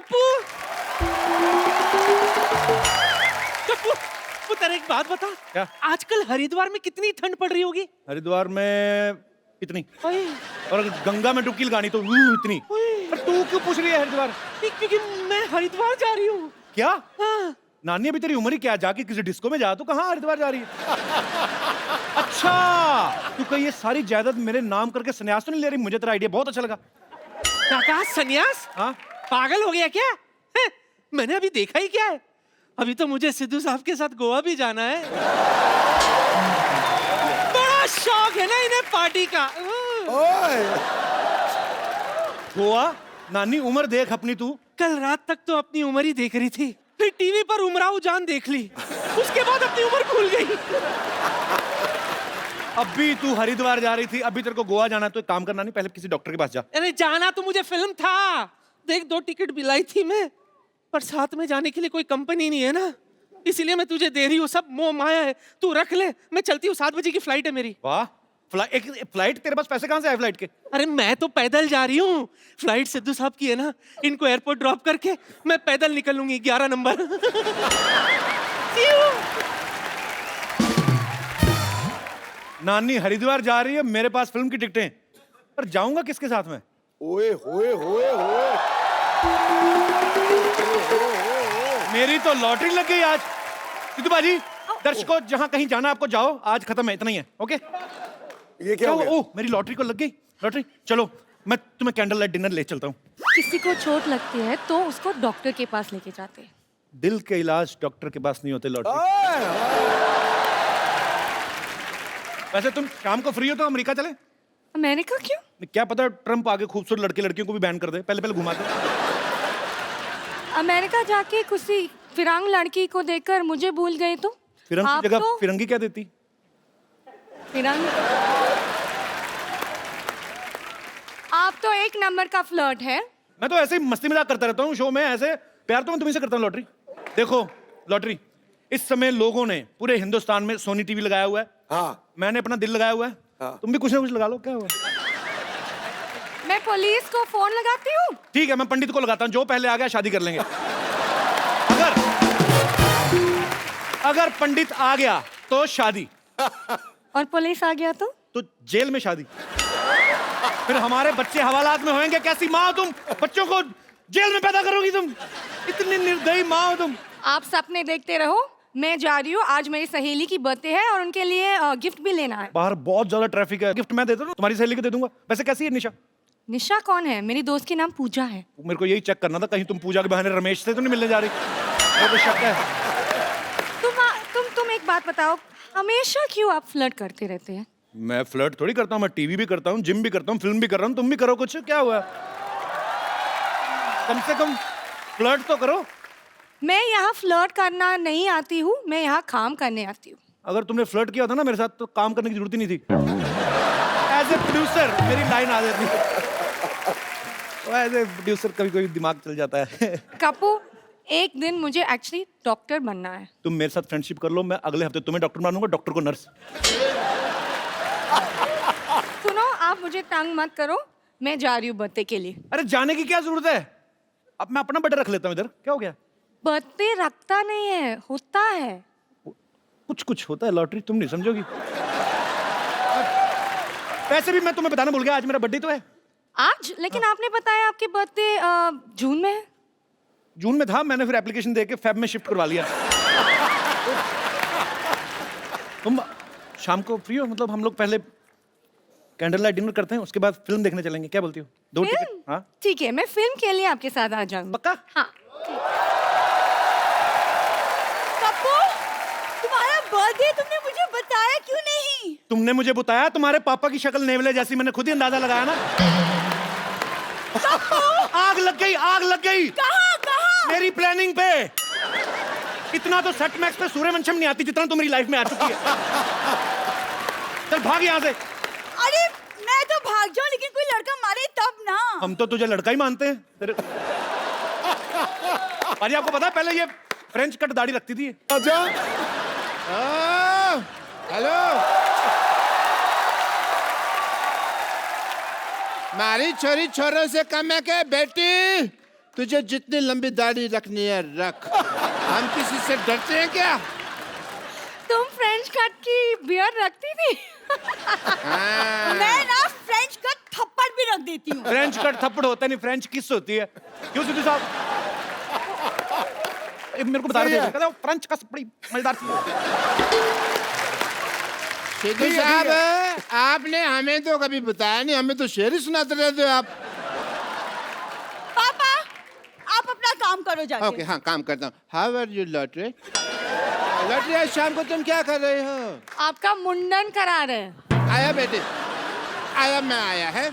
कप्पू कप्पू पुत्र एक बात बता। क्या? आजकल हरिद्वार में कितनी ठंड पड़ रही होगी? हरिद्वार में इतनी, ओए, और अगर गंगा में डुबकी लगानी तो इतनी। पर तू क्यों पूछ रही है हरिद्वार? क्योंकि मैं हरिद्वार जा रही हूँ। क्या? हाँ। नानी अभी तेरी उम्र ही क्या, जाके किसी डिस्को में जा, तो कहाँ हरिद्वार जा रही है? अच्छा, तू कहीं ये सारी जायदाद मेरे नाम करके संन्यास तो नहीं ले रही? मुझे तेरा आइडिया बहुत अच्छा लगा। काका संन्यास? हाँ? पागल हो गया क्या? है? मैंने अभी देखा ही क्या है? अभी तो मुझे सिद्धू साहब के साथ गोवा भी जाना है। बड़ा शौक है ना इन्हें पार्टी का। ओए! गोवा? नानी उम्र देख अपनी तू। कल रात तक तो अपनी उम्र ही देख रही थी, फिर टीवी पर उमराव जान देख ली, उसके बाद अपनी उम्र भूल गई। अभी तू हरिद्वार जा रही थी, अभी तेरे को गोवा जाना है, तो एक काम करना, नहीं पहले किसी डॉक्टर के पास जा। अरे जाना तो मुझे फिल्म था, देख 2 टिकट दिलाई थी मैं, पर साथ में जाने के लिए कोई कंपनी नहीं है ना, इसीलिए मैं तुझे दे रही हूँ। सब मोह माया है, तू रख ले, मैं चलती हूँ, 7 बजे की फ्लाइट है मेरी। वाह, एक फ्लाइट? तेरे पास पैसे कहाँ से आए फ्लाइट के? अरे मैं तो पैदल जा रही हूँ, फ्लाइट सिद्धू साहब की है ना, इनको एयरपोर्ट ड्रॉप करके मैं पैदल निकल लूंगी 11 नंबर। नानी हरिद्वार जा रही है, मेरे पास फिल्म की टिकटें, पर जाऊंगा किसके साथ में? ओए होए होए होए, मेरी तो लॉटरी लग गई आज। सिद्धू बाजी, दर्शकों जहां कहीं जाना आपको जाओ, आज खत्म है, इतना ही है। ओके? ये क्या हो गया? ओह, मेरी लॉटरी को लग गई लॉटरी। चलो मैं तुम्हें कैंडल लाइट डिनर ले चलता हूँ। किसी को चोट लगती है तो उसको डॉक्टर के पास लेके जाते हैं। दिल के इलाज डॉक्टर के पास नहीं होते लॉटरी। वैसे तुम शाम को फ्री हो तो अमेरिका चले? अमेरिका क्यों? क्या पता ट्रम्प आगे खूबसूरत लड़के लड़कियों को भी बैन कर दे, पहले पहले घुमा दे। अमेरिका जाके किसी फिरंग लड़की को देखकर मुझे भूल गए तो? फिरंग आप की जगह तो फिरंगी क्या देती? फिरंग। आप तो 1 नंबर का फ्लर्ट है। मैं तो ऐसे ही मस्ती मजाक करता रहता हूँ शो में, ऐसे प्यार तो मैं तुम्हीं से करता हूँ। लॉटरी देखो, लॉटरी इस समय लोगों ने पूरे हिंदुस्तान में सोनी टीवी लगाया हुआ है। हाँ। मैंने अपना दिल लगाया हुआ है। हाँ। तुम भी कुछ ना कुछ लगा लो, क्या हुआ? मैं पुलिस को फोन लगाती हूँ। ठीक है, मैं पंडित को लगाता हूँ, जो पहले आ गया शादी कर लेंगे। अगर पंडित आ गया तो शादी, और पुलिस आ गया तो जेल में शादी। फिर हमारे बच्चे हवालात में होंगे। कैसी माँ हो तुम, बच्चों को जेल में पैदा करोगी तुम? इतनी निर्दयी माँ हो तुम। आप सपने देखते रहो, मैं जा रही हूँ। आज मेरी सहेली की बर्थडे है और उनके लिए गिफ्ट भी लेना है। बाहर बहुत ज्यादा ट्रैफिक है, गिफ्ट मैं देता हूँ, तुम्हारी सहेली को दे दूंगा। वैसे कैसी है निशा? निशा कौन है? मेरी दोस्त की नाम पूजा है। मेरे को यही चेक करना था, कहीं तुम पूजा के बहाने रमेश से तो नहीं मिलने जा रही? मेरे को शक है। तुम एक बात बताओ, हमेशा क्यों आप फ्लर्ट करते रहते हैं? मैं फ्लर्ट थोड़ी करता हूँ, मैं टीवी भी करता हूँ, जिम भी करता हूँ, फिल्म भी कर रहा हूँ। तुम भी करो कुछ, क्या हुआ? कम से कम फ्लर्ट तो करो। मैं यहाँ फ्लर्ट करना नहीं आती हूँ, मैं यहाँ काम करने आती हूँ। अगर तुमने फ्लर्ट किया था ना मेरे साथ, तो काम करने की जरूरत ही नहीं थी। एज ए प्रोड्यूसर मेरी लाइन आ जाती है। एज ए प्रोड्यूसर कभी कभी दिमाग चल जाता है। कपू, एक दिन मुझे एक्चुअली डॉक्टर बनना है। तुम मेरे साथ फ्रेंडशिप कर लो, मैं अगले हफ्ते तुम्हें डॉक्टर मानूंगा, डॉक्टर को नर्स। सुनो, आप मुझे तंग मत करो, मैं जा रही हूँ बर्थडे के लिए। अरे जाने की क्या जरूरत है? अब मैं अपना बर्थडे रख लेता हूँ इधर, क्या हो गया? बर्थडे रखता नहीं है, होता है। कुछ कुछ होता है लॉटरी, तुम नहीं समझोगी। वैसे भी मैं तुम्हें बताना भूल गया, आज मेरा बर्थडे तो है। आज? लेकिन आपने बताया आपके बर्थडे जून में है। जून में था, मैंने फिर एप्लीकेशन देके फेब में शिफ्ट करवा लिया। तुम शाम को फ्री हो? मतलब हम लोग पहले कैंडल लाइट डिनर करते हैं, उसके बाद फिल्म देखने चलेंगे, क्या बोलती हो? 2 टिकट? हाँ ठीक है, मैं फिल्म के लिए आपके साथ आ जाऊंगी। पक्का? हाँ। कप्पू, तुम्हारा बर्थडे तुमने मुझे बताया क्यों नहीं? तुमने मुझे बताया, तुम्हारे पापा की शक्ल नेवले जैसी, मैंने खुद ही अंदाजा लगाया ना। आग लग गई, आग लग गई। कहाँ कहाँ? मेरी प्लानिंग पे। इतना तो सेट मैक्स पे सूर्यवंशम नहीं आती जितना तो मेरी लाइफ में आ चुकी है। चल भाग यहाँ से। अरे मैं तो भाग जाऊं, लेकिन कोई लड़का मारे तब ना। हम तो तुझे लड़का ही मानते हैं तेरे। अरे आपको पता है, पहले ये फ्रेंच कट दाढ़ी रखती थी। अच्छा। हेलो, मारी छोरी छोरों से कम है के बेटी? तुझे जितनी लंबी दाढ़ी रखनी है रख। हम किसी से डरते हैं क्या? तुम फ्रेंच कट की बियर्ड रखती थी? मैं ना फ्रेंच कट थप्पड़ भी रख देती हूँ। फ्रेंच कट थप्पड़ होता नहीं, फ्रेंच किस होती है। क्यों सिद्धू साहब? मेरे को बता रहे थे फ्रेंच कस बड़ी मजेदार चीज है। सिद्धू साहब, आपने हमें तो कभी बताया नहीं, हमें तो शेर ही सुनाते रहते हो आप। पापा, आप अपना काम करो जाके। ओके, हाँ काम करता हूँ। How are you lottery? Lottery, आज शाम को तुम क्या कर रहे हो? आपका मुंडन करा रहे हैं। आया बेटे, आया, मैं आया है।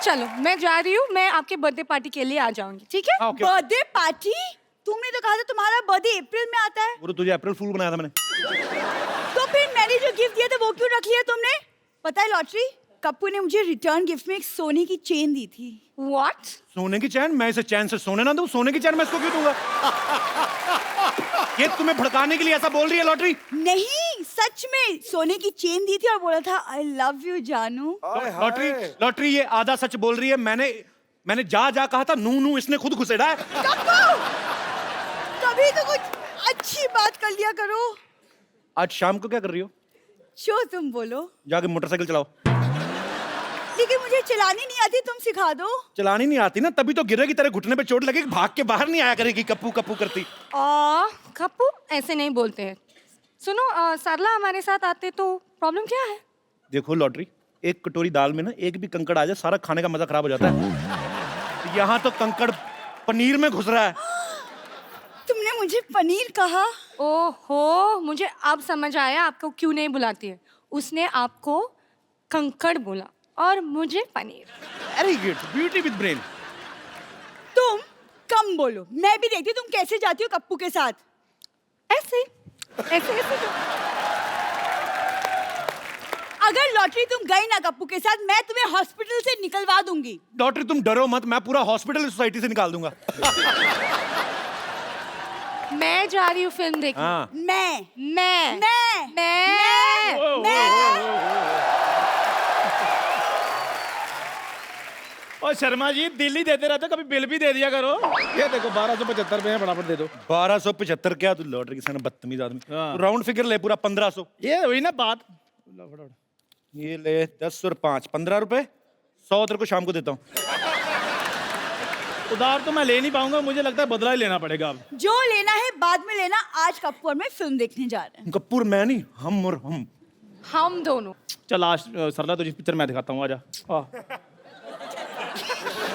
चलो मैं जा रही हूँ, मैं आपके बर्थडे पार्टी के लिए आ जाऊंगी, ठीक है? ओके। Birthday party? तुमने तो कहा था तुम्हारा बर्थडे अप्रैल में आता है। वो तो तुझे अप्रैल फूल बनाया था मैंने। तो फिर मैंने जो गिफ्ट दिया था वो क्यों रख लिया तुमने? पता है लॉटरी, कप्पू ने मुझे रिटर्न गिफ्ट में एक सोने की चेन दी थी। What? सोने की चैन? मैं इसे चैन से सोने ना दूं? सोने की चैन मैं इसको क्यों दूंगा? ये तुम्हें भड़काने के लिए ऐसा बोल रही है लॉटरी? नहीं, सच में सोने की चेन दी थी और बोला था आई लव यू जानू। लॉटरी, लॉटरी ये आधा सच बोल रही है। मैंने जा कहा था, नू नू इसने खुद घुसेड़ा है। कप्पू, कभी तो कुछ अच्छी बात कर लिया करो। आज शाम को क्या कर रही हो? जो तुम बोलो। जाके मोटरसाइकिल चलाओ। लेकिन मुझे चलानी नहीं आती, तुम सिखा दो। चलानी नहीं आती ना, तभी तो गिरेगी, तेरे घुटने पे चोट लगेगी, भाग के बाहर नहीं आया करेगी कप्पू कप्पू करती। कप्पू ऐसे नहीं बोलते हैं। सुनो, सरला हमारे साथ आते तो प्रॉब्लम क्या है? देखो लॉटरी, एक कटोरी दाल में ना एक भी कंकड़ आ जाए, सारा खाने का मजा खराब हो जाता है। यहाँ तो कंकड़ पनीर में घुस रहा है। तुमने मुझे पनीर कहा? ओहो, मुझे अब समझ आया आपको क्यों नहीं बुलाती है। उसने आपको कंकड़ बोला और मुझे paneer. Very good, beauty with brain. तुम कम बोलो, मैं भी देखती हूँ तुम कैसे जाती हो कप्पू के साथ। ऐसे ऐसे ऐसे तो। अगर लॉटरी तुम गई ना कप्पू के साथ, मैं तुम्हें हॉस्पिटल से निकलवा दूंगी। लॉटरी तुम डरो मत, मैं पूरा हॉस्पिटल सोसाइटी से निकाल दूंगा। मैं जा रही हूँ फिल्म देखने। हाँ। मैं मैं मैं मैं और शर्मा जी, दिल ही देते रहते, कभी बिल भी दे दिया करो। ये देखो 1275 रुपए हैं, फटाफट दे दो। 1275 क्या? तू लॉटरी के सामने बदतमीज आदमी। हाँ। तू राउंड फिगर ले पूरा 1500। ये हुई ना बात। ये ले 10 और 5 15 रुपए। 100 तेरे को शाम को देता हूँ। उधार तो मैं ले नहीं पाऊंगा, मुझे लगता है बदला ही लेना पड़ेगा अब। जो लेना है बाद में लेना। आज कप्पू और मैं फिल्म देखने जा रहे हैं। कपूर मैं नहीं, हम और हम दोनों। चल आज सरला तुझे पिक्चर मैं दिखाता हूँ, आजा।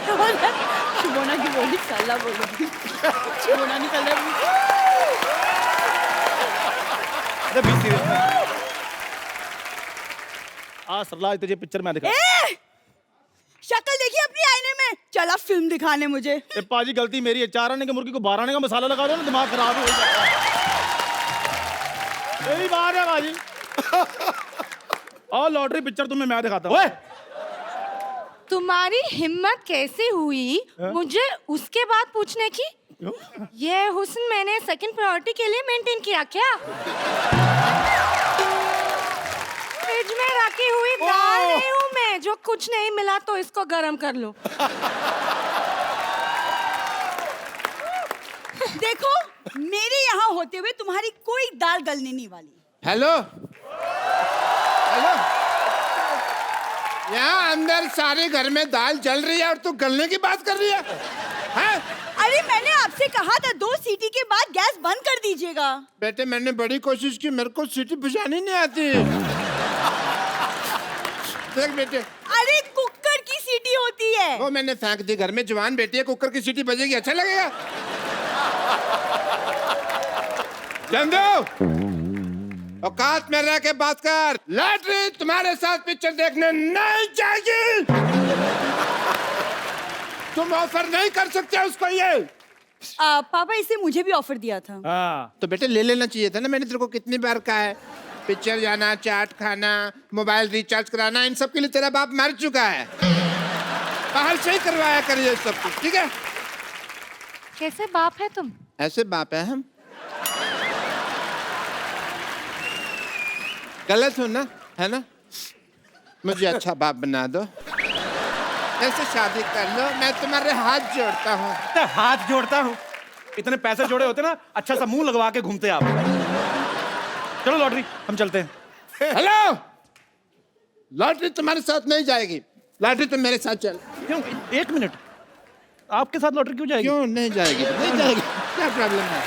शुभोना की बोली साला बोली। शुभोना निकल रहा है। अरे भी serious। आज सरला आज तुझे पिक्चर मैं दिखाता हूँ। शक्ल देखी अपनी आईने में। चला फिल्म दिखाने मुझे। ए पाजी, गलती मेरी है। 4 आने के मुर्गी को 12 आने का मसाला लगा दो ना, दिमाग खराब हो जाता है। यही बात है पाजी। और लॉटरी पिक्चर तुम्हें मैं दिखाता हूँ। तुम्हारी हिम्मत कैसे हुई मुझे उसके बाद पूछने की? ये हुस्न मैंने सेकंड प्रायोरिटी के लिए मेंटेन किया क्या? फ्रिज में रखी हुई दाल नहीं हूँ मैं, जो कुछ नहीं मिला तो इसको गरम कर लो। देखो, मेरे यहाँ होते हुए तुम्हारी कोई दाल गलने नहीं वाली। हेलो हेलो, यहाँ अंदर सारे घर में दाल जल रही है और तू गलने की बात कर रही है, हैं? अरे मैंने आपसे कहा था 2 सीटी के बाद गैस बंद कर दीजिएगा। बेटे मैंने बड़ी कोशिश की, मेरे को सीटी बुझानी नहीं आती। देख बेटे, अरे कुकर की सीटी होती है। वो मैंने फेंक दी। घर में जवान बेटी है, कुकर की सीटी बजेगी, अच्छा लगेगा? चंदू, औकात में रह के बात कर। लॉटरी तुम्हारे साथ पिक्चर देखने नहीं जाएगी। तुम ऑफर नहीं कर सकते उसको ये। पापा इसे मुझे भी ऑफर दिया था। हाँ, तो बेटे ले लेना चाहिए था ना। मैंने तेरे को कितनी बार कहा है, पिक्चर जाना, चाट खाना, मोबाइल रिचार्ज कराना, इन सब के लिए तेरा बाप मर चुका है। बाहर से ही करवाया करिए सब कुछ, ठीक है? कैसे बाप है तुम? ऐसे बाप है हम। गलत हूं ना, है ना? मुझे अच्छा बाप बना दो। ऐसे शादी कर लो, मैं तुम्हारे हाथ जोड़ता हूँ। तो हाथ जोड़ता हूँ, इतने पैसे जोड़े होते ना, अच्छा सा मुंह लगवा के घूमते आप। चलो लॉटरी, हम चलते हैं। हेलो, लॉटरी तुम्हारे साथ नहीं जाएगी, लॉटरी तुम मेरे साथ चल। क्यों? एक मिनट, आपके साथ लॉटरी क्यों जाएगी? क्यों नहीं जाएगी? नहीं जाएगी, क्या प्रॉब्लम है?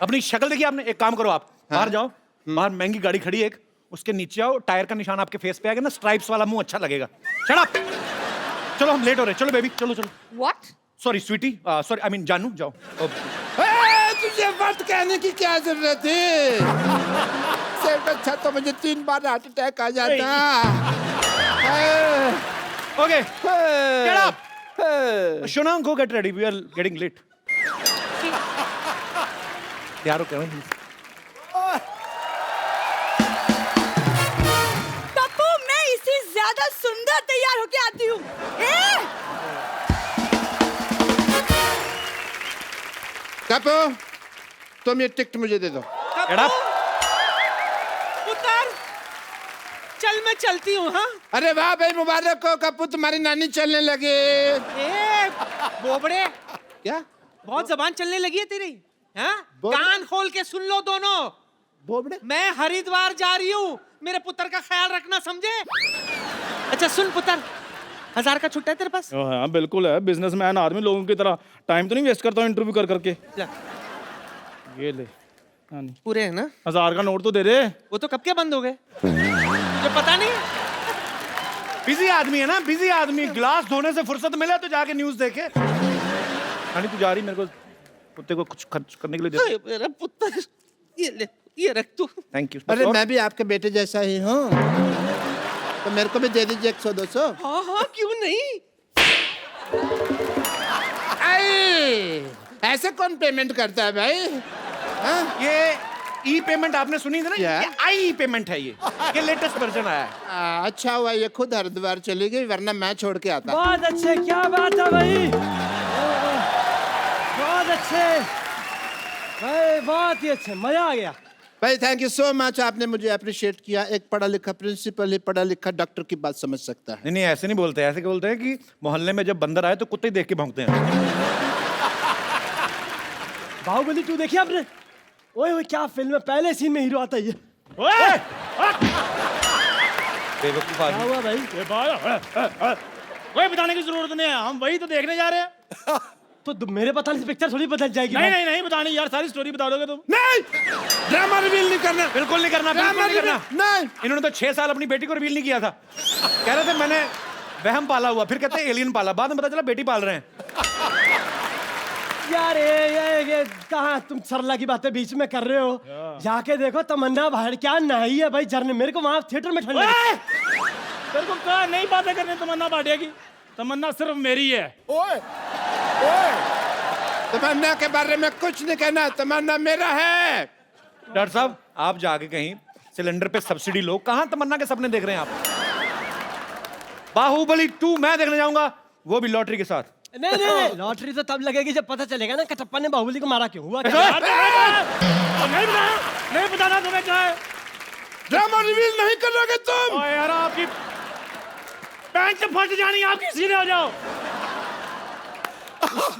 अपनी शक्ल देखिए आपने। एक काम करो, आप बाहर जाओ, बाहर महंगी गाड़ी खड़ी है एक, उसके नीचे आओ, टायर का निशान आपके फेस पे आएगा ना, स्ट्राइप्स वाला मुंह अच्छा लगेगा। Shut up. चलो हम लेट हो रहे हैं, चलो बेबी, चलो चलो। What? Sorry sweetie, sorry I mean जानू, जाओ। तुझे वक्त कहने की क्या जरूरत है? सिर्फ अच्छा तो मुझे 3 बार हार्ट अटैक आ जाता। Okay, get up. शोना, go get ready, we are getting late. तैयार हो क्या? पप्पू, मैं इससे ज्यादा सुंदर तैयार होके आती हूँ। कपू, तुम ये टिकट मुझे दे दो। Get up. पुत्र, चल मैं चलती हूँ। हाँ अरे वाह भाई, मुबारक हो कपू, तुम्हारी नानी चलने लगे। ए बोबड़े, क्या बहुत जबान चलने लगी है तेरी। हाँ, बोबड़े? कान खोल के सुन लो दोनों। बोबड़े? मैं हरिद्वार जा रही हूँ, मेरे पुत्र का ख्याल रखना, समझे? अच्छा सुन पुत्र, 1000 का छुट्टा है तेरे पास? हाँ बिल्कुल है, बिजनेसमैन आदमी, लोगों की तरह टाइम तो नहीं वेस्ट करता हूँ इंटरव्यू कर करके। ला, ये ले। हाँ नहीं, पूरे है ना? 1000 का नोट तो दे दे। वो तो कब के बंद हो गए, मुझे पता नहीं। बिजी आदमी है ना, बिजी आदमी। ग्लास धोने से फुर्सत मिला तो जाके न्यूज देखे। रानी तू जा रही, मेरे को कुत्ते को कुछ खर्च करने के लिए दे। अरे मेरा पुत्र, ये ले, ये रख तू। Thank you. अरे मैं भी आपके बेटे जैसा ही हूँ, तो मेरे को भी दे दीजिए 100-200। हाँ हाँ, क्यों नहीं। ऐसे कौन पेमेंट करता है भाई? हाँ? ये ई पेमेंट आपने सुनी थी ना, क्या? ये आई पेमेंट है, ये लेटेस्ट वर्जन आया है। अच्छा हुआ ये खुद हरिद्वार चली गई, वरना मैं छोड़ के आता। बहुत अच्छे, क्या बात है भाई, बहुत अच्छे भाई, बहुत ही अच्छे, मजा आ गया। भाई थैंक यू सो मच, आपने मुझे अप्रिशिएट किया। एक पढ़ा लिखा प्रिंसिपल ही पढ़ा लिखा डॉक्टर की बात समझ सकता है। नहीं नहीं, ऐसे नहीं बोलते, ऐसे बोलते हैं कि मोहल्ले में जब बंदर आए तो कुत्ते देख के भौंकते हैं। बाहुबली 2 देखी आपने? ओए ओए, क्या फिल्म है, पहले सीन में हीरो आता है ये। बेवकूफ क्या आदमी। हुआ भाई? ये बात कोई बताने की जरूरत नहीं है, हम वही तो देखने जा रहे हैं। तो मेरे बताने से पिक्चर थोड़ी बदल जाएगी। नहीं नहीं नहीं बतानी यार, सारी स्टोरी बता दोगे तुम। नहीं, ड्रामा रिवील नहीं करना। बिल्कुल नहीं करना, बिल्कुल नहीं करना। नहीं, इन्होंने तो 6 साल अपनी बेटी को रिवील नहीं किया था। कह रहे थे मैंने वहम पाला हुआ, फिर कहते हैं एलियन पाला, बाद में पता चला बेटी पाल रहे हैं। यार ये कहाँ तुम सरला की बातें बीच में कर रहे हो? जाके देखो, तमन्ना बाहर क्या नहीं है भाई, झरने, मेरे को वहां थिएटर में ठंड लगी। तेरे को कहा नहीं बातें करनी तमन्ना भाटिया की, तमन्ना सिर्फ मेरी है। ओए, तमन्ना के बारे में कुछ नहीं कहना, तमन्ना मेरा है। डॉक्टर साहब, आप जाके कहीं सिलेंडर पे सब्सिडी लो। कहाँ तमन्ना के सपने देख रहे हैं आप? बाहुबली 2 मैं देखने जाऊंगा, वो भी लॉटरी के साथ। नहीं नहीं, लॉटरी तो तब लगेगी जब पता चलेगा ना कटप्पा ने बाहुबली को मारा क्यों हुआ। नहीं बताना तुम्हें क्या है। ड्रामा रिवील नहीं करोगे तुम? ओए यार, आपकी पैंट से फट जानी, आपकी सीधे हो जाओ,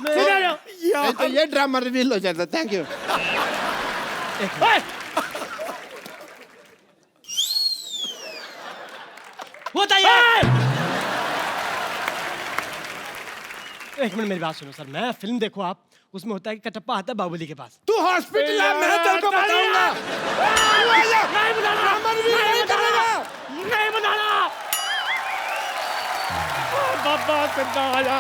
सीधे हो जाओ। नहीं तो ये ड्रामा रिवील हो जाता। Thank you. होता है। एक मिनट मेरी बात सुनो सर, मैं फिल्म देखो आप, उसमें होता है कि कटप्पा आता है बाहुबली के पास। तू हॉस्पिटल है, मैं तेरे को बताऊंगा। नहीं बताना, ड्रामा रिवील नहीं करेगा। नहीं बताना। बाबा सीधा हो जा,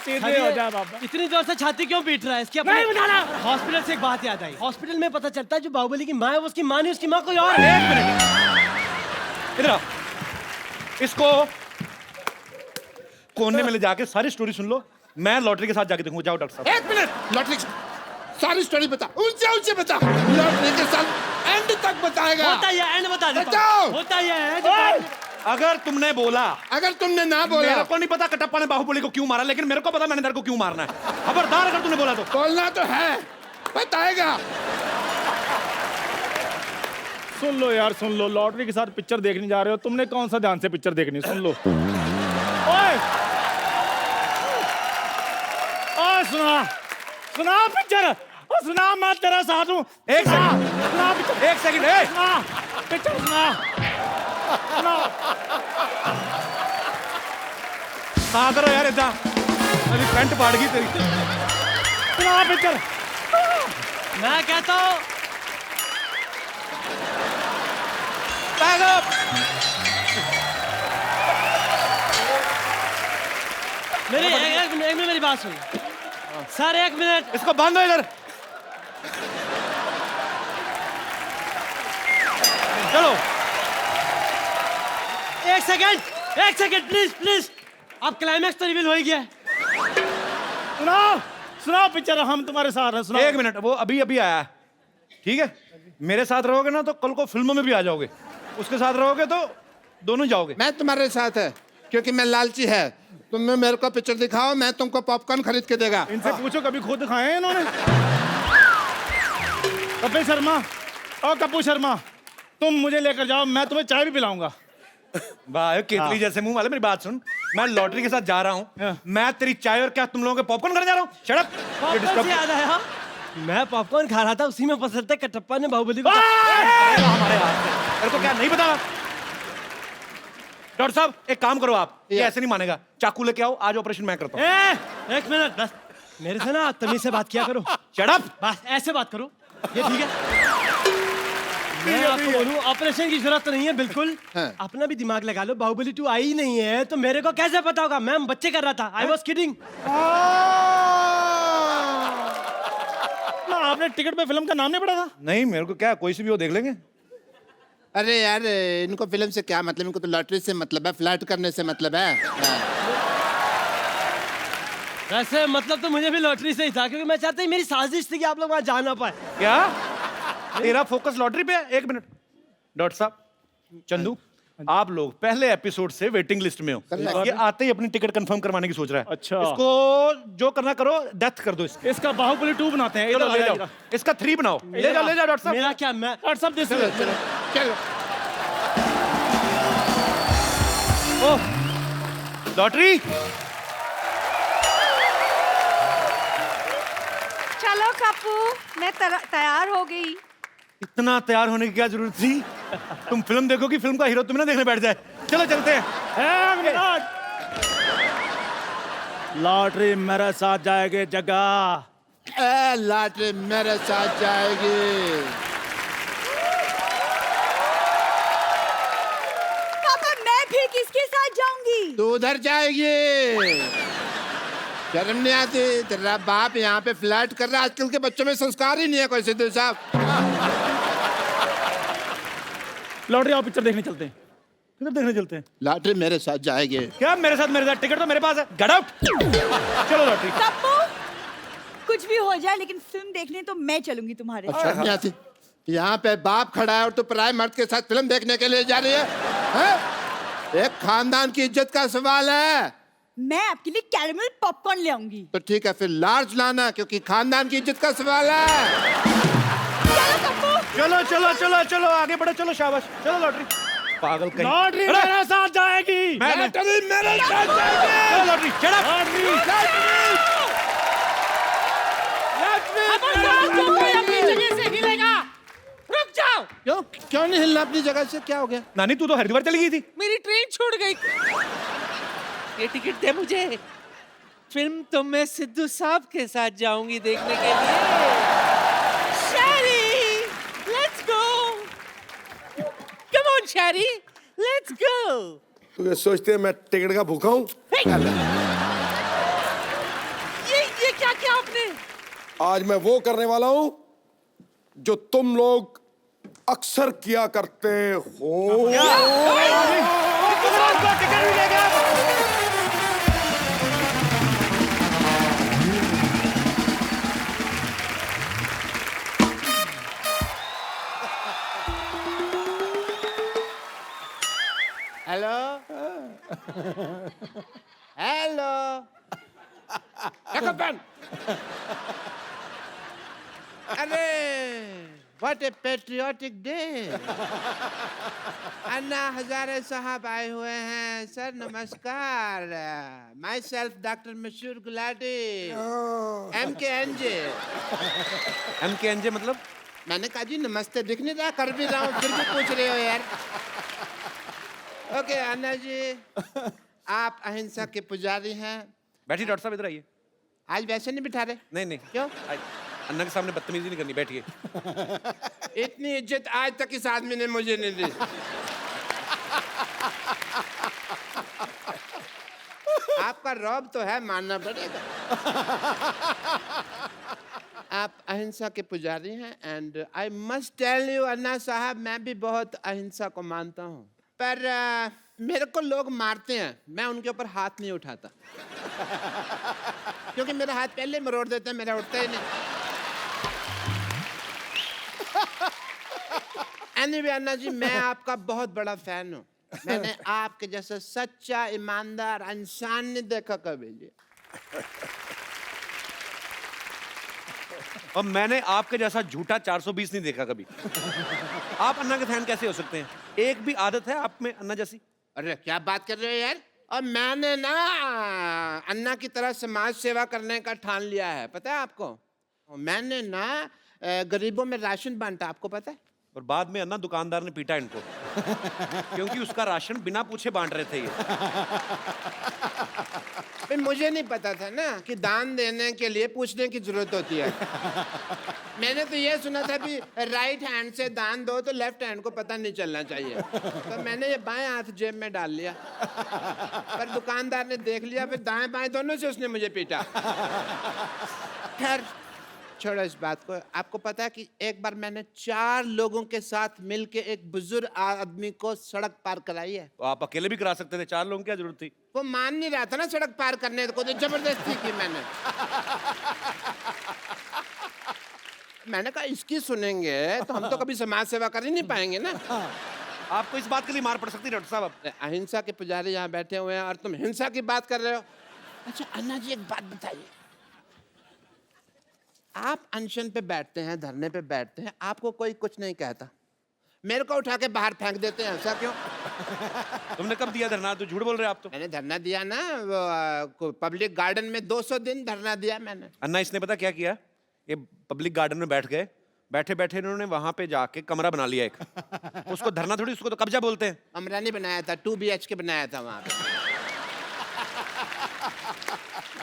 सीधे हो जा बाबा। इतनी जोर से छाती क्यों पीट रहा है इसकी? नहीं बताना। हॉस्पिटल से एक बात याद आई, हॉस्पिटल में पता चलता है जो बाहुबली की माँ है वो उसकी माँ नहीं, उसकी माँ कोई और है। एक मिनट, इधर आओ। इसको कोने में ले जाके सारी स्टोरी सुन लो, मैं लॉटरी के साथ जाके देखूंगा। जाओ डॉक्टर साहब। 1 मिनट, लॉटरी सारी स्टोरी बता, ऊंचे ऊंचे बता। लॉटरी के साथ एंड तक बताएगा। होता है एंड बता देता बताओ। हूं। होता है अगर तुमने बोला, अगर तुमने ना बोला, मेरे को नहीं पता कटप्पा ने बाहुबली को क्यों मारा, लेकिन मेरे को पता मैंने तेरे को क्यों मारना है। खबरदार अगर तूने बोला तो। बोलना तो है, बताएगा। सुन लो यार, सुन लो, लॉटरी के साथ पिक्चर देखने जा रहे हो, तुमने कौन सा ध्यान से पिक्चर देखनी, सुन लो। ओए ओए सुना सुना पिक्चर, सुना, मैं तेरा साथ हूँ। एक सेकंड, सुना पिक्चर, एक सेकंड, ए! सुना पिक्चर, सुना सुना। कहाँ करो यार इतना, अभी पैंट फाड़ गई तेरी। सुना पिक्चर। मैं कहता हूँ Back up! एक मिनट मेरी बात सुन सर, 1 मिनट। इसको बांध दो इधर। चलो 1 सेकंड प्लीज प्लीज। अब क्लाइमैक्स तो रिवील हो ही गया। सुनाओ सुनाओ पिक्चर, हम तुम्हारे साथ हैं, सुनाओ। 1 मिनट, वो अभी अभी आया है, ठीक है? मेरे साथ रहोगे ना तो कल को फिल्मों में भी आ जाओगे, उसके साथ रहोगे तो दोनों जाओगे। मैं तुम्हारे साथ है क्योंकि मैं लालची है। तुम मेरे को पिक्चर दिखाओ, मैं तुमको पॉपकॉर्न खरीद के देगा। इनसे पूछो कभी खुद खाए हैं इन्होंने। कपिल शर्मा और कपूर शर्मा, तुम मुझे लेकर जाओ, मैं तुम्हें चाय भी पिलाऊंगा। वाह, केतली जैसे मुंह वाले, मेरी बात सुन। मैं लॉटरी के साथ जा रहा हूँ, मैं तेरी चाय और क्या तुम लोगों के पॉपकॉर्न खाने जा रहा हूँ। Shut up! पॉपकॉर्न से याद आया, मैं पॉपकॉर्न खा रहा था, उसी में पसंद कटप्पा ने बाहुबली को हमारे हाथ से मेरे को क्या नहीं पता। डॉक्टर साहब एक काम करो आप, ये ऐसे नहीं मानेगा, चाकू लेके आओ, आज ऑपरेशन मैं करता हूँ। 1 मिनट बस, मेरे से ना तमीज से बात किया करो। Shut up! बस ऐसे बात करो, ये ठीक है? मैं आपको बोलूं, ऑपरेशन की जरूरत तो नहीं है बिल्कुल। हाँ। अपना भी दिमाग लगा लो, बाहुबली 2 आई नहीं है तो मेरे को कैसे पता होगा? मैं बच्चे कर रहा था, आई वॉज किडिंग। ना आपने टिकट पे फिल्म का नाम नहीं पढ़ा था? नहीं, मेरे को क्या, कोई सी भी हो देख लेंगे। अरे यार, इनको फिल्म से क्या मतलब, इनको तो लॉटरी से मतलब है, फ्लर्ट करने से मतलब है। हाँ। वैसे मतलब तो मुझे भी लॉटरी से ही था, क्योंकि मैं चाहता मेरी साजिश थी कि आप लोग वहां जा ना पाए। क्या तेरा फोकस लॉटरी पे है? 1 मिनट, डॉक्टर साहब, चंदू, आप लोग पहले एपिसोड से वेटिंग लिस्ट में हो। ये आते ही अपनी टिकट कंफर्म करवाने की सोच रहा है। अच्छा। इसको जो करना करो, डेथ कर दो इसकी। इसका बाहुबली 2 बनाते हैं। चलो इधर ले आ जाओ, जाओ। इसका 3 बनाओ। ले जाओ डॉक्टर साहब। मेरा क्या, मैं डॉक्टर साहब दिस चलो चलो चलो। ओह, लॉटरी। चलो कप्पू, मैं तैयार हो गई। इतना तैयार होने की क्या जरूरत थी? तुम फिल्म देखोगी, फिल्म का हीरो तुम्हें ना देखने बैठ जाए। चलो चलते हैं। लॉटरी मेरे साथ जाएगी जगह। लॉटरी मेरे साथ जाएगी। पापा, मैं फिर किसके साथ जाऊंगी? तू उधर जाएगी। शर्म नहीं आती? तेरा बाप यहाँ पे फ्लर्ट कर रहा है। आजकल के बच्चों में संस्कार ही नहीं है कोई, सिद्धू साहब। लॉटरी आओ, पिक्चर देखने चलते हैं। फिल्म देखने चलते हैं। लॉटरी मेरे साथ जाएगी। क्या मेरे साथ टिकट तो मेरे पास है। Get out. चलो लॉटरी। कप्पू, कुछ भी हो जाए लेकिन फिल्म देखने तो मैं चलूंगी तुम्हारे साथ। शर्म नहीं आती? यहाँ पे बाप खड़ा है और तू पराये मर्द के साथ फिल्म देखने के लिए जा रही है, हैं? एक खानदान की इज्जत का सवाल है। मैं आपके लिए कैरेमल पॉपकॉर्न ले आऊंगी। तो ठीक है, फिर लार्ज लाना, क्योंकि खानदान की इज्जत का सवाल है। चलो कप्पू। चलो चलो चलो चलो आगे बढ़ो, चलो शाबाश, चलो लॉटरी। पागल कहीं। लॉटरी मेरे साथ जाएगी। लॉटरी मेरे साथ जाएगी। चलो लॉटरी, शट अप। अपनी जगह से हिलेगा, रुक जाओ। क्यों नहीं हिलना अपनी जगह से? क्या हो गया? नानी तू तो हरिद्वार चली गई थी। मेरी ट्रेन छूट गई। ये टिकट दे मुझे, फिल्म तो मैं सिद्धू साहब के साथ जाऊंगी देखने के लिए। Sherry, let's go. Come on Sherry, let's go. तो ये सोचते हैं मैं टिकट का भूखा हूँ? ये क्या किया आपने? आज मैं वो करने वाला हूँ जो तुम लोग अक्सर किया करते हो। Hello hello. देखो पेन। अरे What a patriotic day. Anna Hazare साहब आए हुए हैं सर, नमस्कार. माई सेल्फ डॉक्टर मशहूर गुलाटी, MKNJ. MKNJ मतलब? मैंने कहा जी नमस्ते, दिख नहीं रहा, कर भी रहा हूँ, फिर भी पूछ रहे हो यार. ओके अन्ना जी, आप अहिंसा के पुजारी हैं. बैठिए डॉक्टर साहब, इधर आइए. आज वैसे नहीं बिठा रहे? नहीं नहीं, क्यों? अन्ना के सामने बदतमीजी नहीं करनी, बैठिए. इतनी इज्जत आज तक इस आदमी ने मुझे नहीं दी. आपका रौब तो है, मानना पड़ेगा. आप अहिंसा के पुजारी हैं and I must tell you Anna साहब, मैं भी बहुत अहिंसा को मानता हूँ, पर मेरे को लोग मारते हैं, मैं उनके ऊपर हाथ नहीं उठाता. क्योंकि मेरा हाथ पहले मरोड़ देते हैं, मेरा उठता ही नहीं. एनीवे अन्ना जी, मैं आपका बहुत बड़ा फैन हूँ. मैंने आपके जैसा सच्चा ईमानदार इंसान नहीं देखा कभी जी. और मैंने आपके जैसा झूठा 420 नहीं देखा कभी. आप अन्ना के फैन कैसे हो सकते हैं? एक भी आदत है आप में अन्ना जैसी? अरे क्या बात कर रहे हो यार. और मैंने ना अन्ना की तरह समाज सेवा करने का ठान लिया है, पता है आपको. मैंने ना गरीबों में राशन बांटा, आपको पता है. और बाद में अन्ना दुकानदार ने पीटा इनको क्योंकि उसका राशन बिना पूछे बांट रहे थे ये. भाई मुझे नहीं पता था ना कि दान देने के लिए पूछने की जरूरत होती है. मैंने तो ये सुना था कि राइट हैंड से दान दो तो लेफ्ट हैंड को पता नहीं चलना चाहिए, तो मैंने ये बाएं हाथ जेब में डाल लिया. पर दुकानदार ने देख लिया, फिर दाएं बाएं दोनों से उसने मुझे पीटा. खैर छोड़ो इस बात को. आपको पता है कि एक बार मैंने 4 लोगों के साथ मिलके एक बुजुर्ग आदमी को सड़क पार कराई है. तो आप अकेले भी करा सकते थे, 4 लोगों की क्या जरूरत थी? वो मान नहीं रहा था ना सड़क पार करने को, तो जबरदस्ती की मैंने. मैंने कहा इसकी सुनेंगे तो हम तो कभी समाज सेवा कर ही नहीं पाएंगे ना. आपको इस बात के लिए मार पड़ सकती है डॉक्टर साहब. अहिंसा के पुजारी यहाँ बैठे हुए हैं और तुम हिंसा की बात कर रहे हो. अच्छा अन्ना जी एक बात बताइए, आप अनशन पे बैठते हैं, धरने पे बैठते हैं, आपको कोई कुछ नहीं कहता, मेरे को उठा के बाहर फेंक देते हैं, ऐसा क्यों? तुमने कब दिया धरना? तो झूठ बोल रहे आप तो. मैंने धरना दिया ना, वो पब्लिक गार्डन में 200 दिन धरना दिया मैंने. अन्ना इसने पता क्या किया? ये पब्लिक गार्डन में बैठ गए, बैठे बैठे इन्होंने वहां पे जाके कमरा बना लिया एक. उसको धरना थोड़ी, उसको तो कब्जा बोलते हैं. कमरा नहीं बनाया था, 2 BHK बनाया था वहां पे.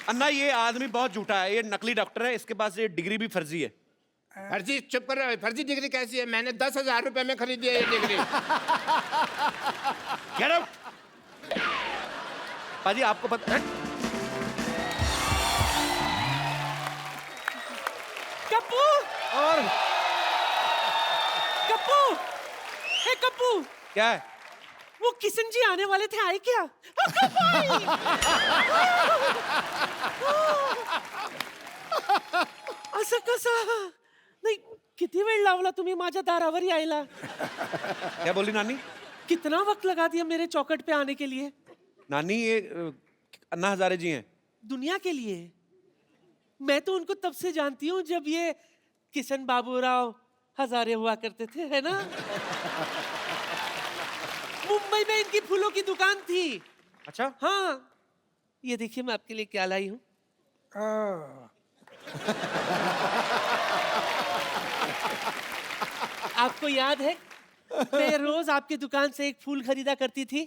अन्ना ये आदमी बहुत झूठा है, ये नकली डॉक्टर है, इसके पास ये डिग्री भी फर्जी है. फर्जी? चुप कर रहे हो. फर्जी डिग्री कैसी है? मैंने 10,000 रुपए में खरीदी है ये डिग्री. Get out! पाजी आपको पता कप्पू और कप्पू, हे कप्पू, क्या है? वो किशन जी आने वाले थे, आए क्या? असं कसं? नाही, किती वेळ लावला तुम्ही माझ्या दारावर यायला? क्या बोली नानी? कितना वक्त लगा दिया मेरे चौखट पे आने के लिए? नानी ये अन्ना हजारे जी हैं. दुनिया के लिए. मैं तो उनको तब से जानती हूँ जब ये किशन बाबूराव हजारे हुआ करते थे, है ना? मुंबई में इनकी फूलों की दुकान थी. अच्छा. हाँ, ये देखिए मैं आपके लिए क्या लाई हूँ. आपको याद है मैं रोज आपकी दुकान से एक फूल खरीदा करती थी.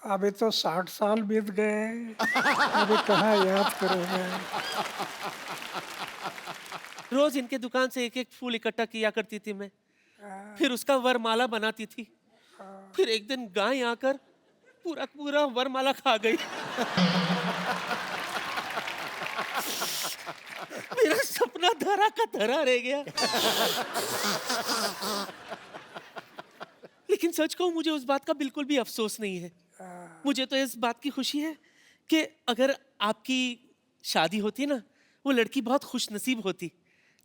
अभी तो 60 साल बीत गए, अभी कहाँ याद करोगे. रोज इनके दुकान से एक एक फूल इकट्ठा किया करती थी मैं, फिर उसका वरमाला बनाती थी. फिर एक दिन गाय आकर पूरा पूरा वरमाला खा गई. मेरा सपना धरा का धरा रह गया. लेकिन सच कहूं, मुझे उस बात का बिल्कुल भी अफसोस नहीं है. मुझे तो इस बात की खुशी है कि अगर आपकी शादी होती ना, वो लड़की बहुत खुश नसीब होती,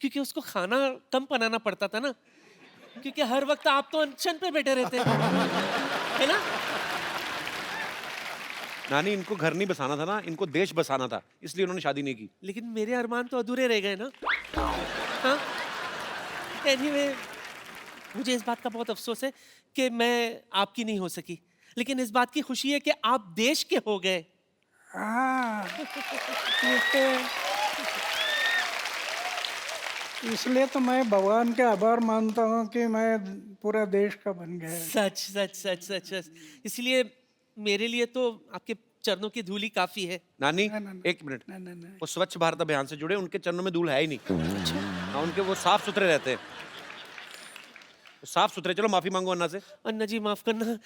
क्योंकि उसको खाना कम बनाना पड़ता था ना, क्योंकि हर वक्त आप तो अनशन पे बैठे रहते है ना. नानी इनको घर नहीं बसाना था ना, इनको देश बसाना था, इसलिए उन्होंने शादी नहीं की. लेकिन मेरे अरमान तो अधूरे रह गए ना. हाँ? एनीवे मुझे इस बात का बहुत अफसोस है कि मैं आपकी नहीं हो सकी, लेकिन इस बात की खुशी है कि आप देश के हो गए। हाँ इसलिए तो मैं भगवान के आभार मानता हूँ कि मैं पूरा देश का बन गया। सच सच सच सच सच। इसलिए मेरे लिए तो आपके चरणों की धूली काफी है। नानी ना, ना, ना। एक मिनट, नहीं नहीं नहीं वो स्वच्छ भारत अभियान से जुड़े, उनके चरणों में धूल है ही नहीं। हाँ, उनके वो साफ सुथरे रहते हैं, साफ सुथरे। चलो माफी मांगो अन्ना से। अन्ना जी माफ करना।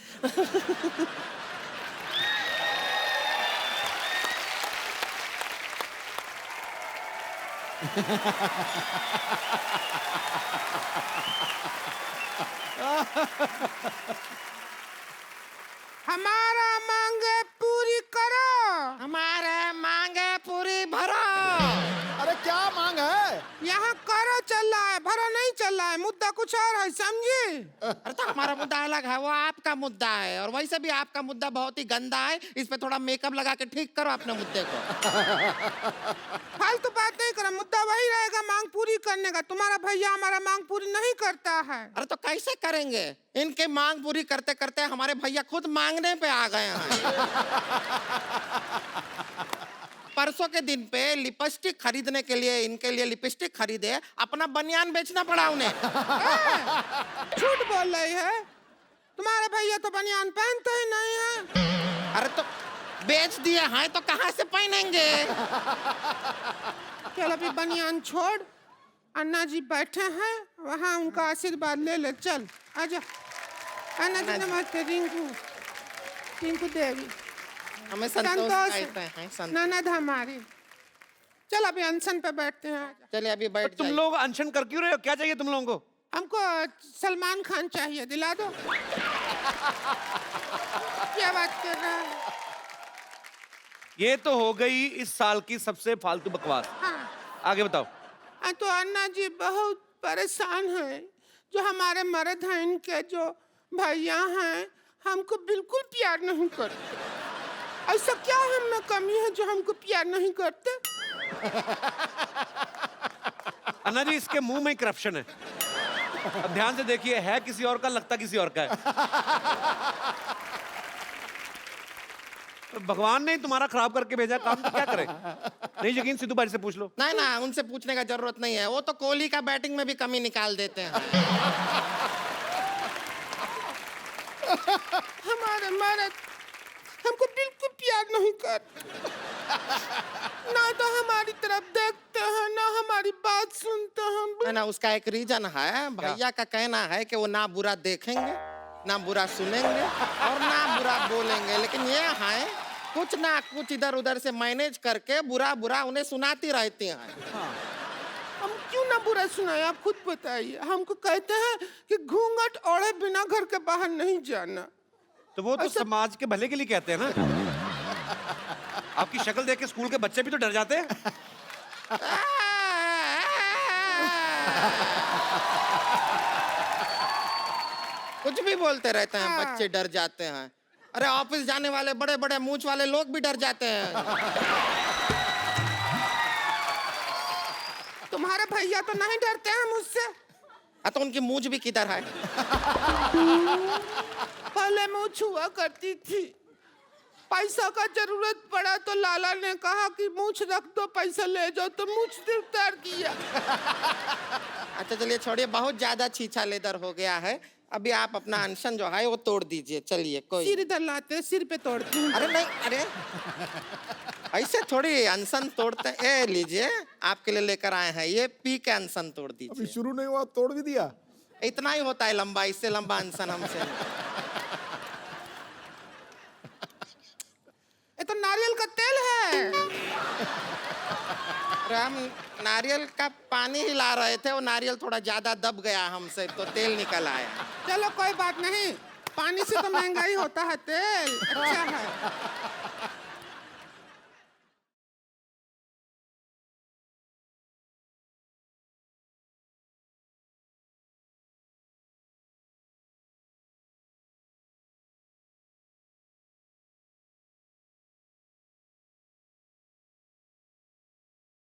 हमारा मांगे पूरी करो, हमारे मांगे पूरी भरो। अरे क्या मांग है? यहाँ करो चल रहा है, भरो नहीं चल रहा है। मुद्दा कुछ और है, समझी? अरे तो हमारा मुद्दा अलग है, वो आपका मुद्दा है, और वैसे भी आपका मुद्दा बहुत ही गंदा है। इस पे थोड़ा मेकअप लगा के ठीक करो अपने मुद्दे को। फालतू बात नहीं करो, मुद्दा वही रहेगा मांग पूरी करने का। तुम्हारा भैया हमारा मांग पूरी नहीं करता है। अरे तो कैसे करेंगे? इनके मांग पूरी करते करते हमारे भैया खुद मांगने पे आ गए हैं। परसों के दिन पे लिपस्टिक खरीदने के लिए इनके लिए लिपस्टिक खरीदे, अपना बनियान बेचना पड़ा उन्हें। झूठ बोल रही है, तुम्हारे भैया तो बनियान पहनते ही नहीं है। अरे तो बेच दिए हैं तो कहाँ से पहनेंगे? चल अभी बनियान छोड़, अन्ना जी बैठे हैं वहाँ, उनका आशीर्वाद ले ले। चल आजा। अन्ना जी नमस्ते। रिंकू, रिंकू देवी, हमें संतोष कहते हैं, संतोष। ननद हमारी। चल अभी अनशन पे बैठते हैं। आजा। चलिए अभी बैठ तुम जाइए। लोग अनशन कर क्यों रहे हो? क्या चाहिए तुम लोगों को? हमको सलमान खान चाहिए, दिला दो। क्या बात कर रहा है? ये तो हो गई इस साल की सबसे फालतू बकवास। हाँ। आगे बताओ। तो अन्ना जी बहुत परेशान हैं, जो हमारे मर्द हैं, इनके जो भैया हैं, हमको बिल्कुल प्यार नहीं करते। ऐसा क्या हम में कमी है जो हमको प्यार नहीं करते? अन्ना जी, इसके मुंह में करप्शन है। अब ध्यान से देखिए, है किसी और का, लगता किसी और का है। भगवान ने तुम्हारा खराब करके भेजा काम, तो क्या करें? नहीं यकीन, सिद्धू भाई से पूछ लो। नहीं ना, उनसे पूछने का जरूरत नहीं है, वो तो कोहली का बैटिंग में भी कमी निकाल देते हैं। हमारे मर्द हमको बिल्कुल प्यार नहीं करते, ना तो हमारी तरफ देखते हैं, ना हमारी बात सुनते हैं। ना उसका एक रीजन है, भैया का कहना है कि वो ना बुरा देखेंगे, ना बुरा सुनेंगे, और ना बुरा बोलेंगे, लेकिन ये है कुछ ना कुछ इधर उधर से मैनेज करके बुरा बुरा उन्हें सुनाती रहती हैं। हम क्यों ना बुरा सुनाए, आप खुद बताइए। हमको कहते हैं कि घूंघट ओढ़े बिना घर के बाहर नहीं जाना। तो वो तो समाज के भले के लिए कहते हैं ना। आपकी शक्ल देख के स्कूल के बच्चे भी तो डर जाते हैं। कुछ भी बोलते रहते हैं, बच्चे डर जाते हैं। अरे ऑफिस जाने वाले बड़े बड़े मूंछ वाले लोग भी डर जाते हैं। तुम्हारे भैया तो नहीं डरते हैं मुझसे। तो उनकी मूंछ भी किधर है? पहले मूंछ हुआ करती थी, पैसा का जरूरत पड़ा तो लाला ने कहा कि मूंछ रख दो, पैसा ले जाओ, तो मूंछ उतार दिया। अच्छा चलिए छोड़िए, बहुत ज्यादा छीछा लेदर हो गया है। अभी आप अपना अनशन जो है वो तोड़ दीजिए। चलिए कोई सिर इधर लाते, सिर पे तोड़ती हूँ। अरे नहीं, अरे ऐसे थोड़ी अनशन तोड़ते। ए लीजिए, आपके लिए लेकर आए हैं, ये पी के अनशन तोड़ अभी दीजिए। शुरू नहीं हुआ, तोड़ भी दिया। इतना ही होता है लंबा, इससे लंबा अनशन हमसे। ये तो नारियल का तेल है। अरे हम नारियल का पानी ही ला रहे थे, वो नारियल थोड़ा ज्यादा दब गया हमसे, तो तेल निकल आया। चलो कोई बात नहीं, पानी से तो महंगा ही होता है तेल। अच्छा है।